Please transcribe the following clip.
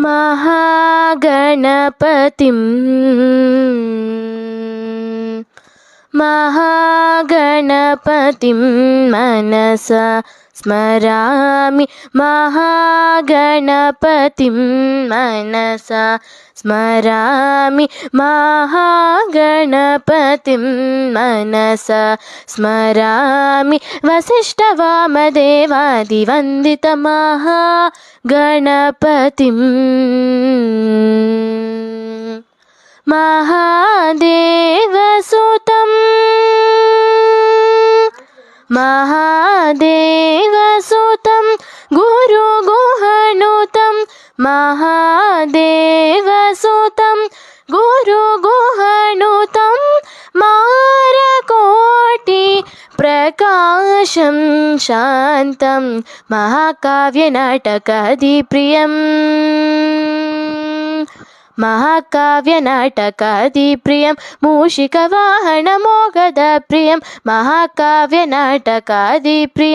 महागणपतिं मनसा स्मरामि महागणपतिं मनसा स्मरामि महागणपतिं मनसा स्मरामि वसिष्ठवामदेवादिवन्दितमहागणपतिं महादेवसुतं गुरुगुहनुतं महादेवसुतं गुरुगुहनुतं मारकोटि प्रकाशं शान्तं महाकाव्यनाटकादिप्रियं मूषिकवाहनमोगदप्रियं महाकाव्यनाटकादिप्रियं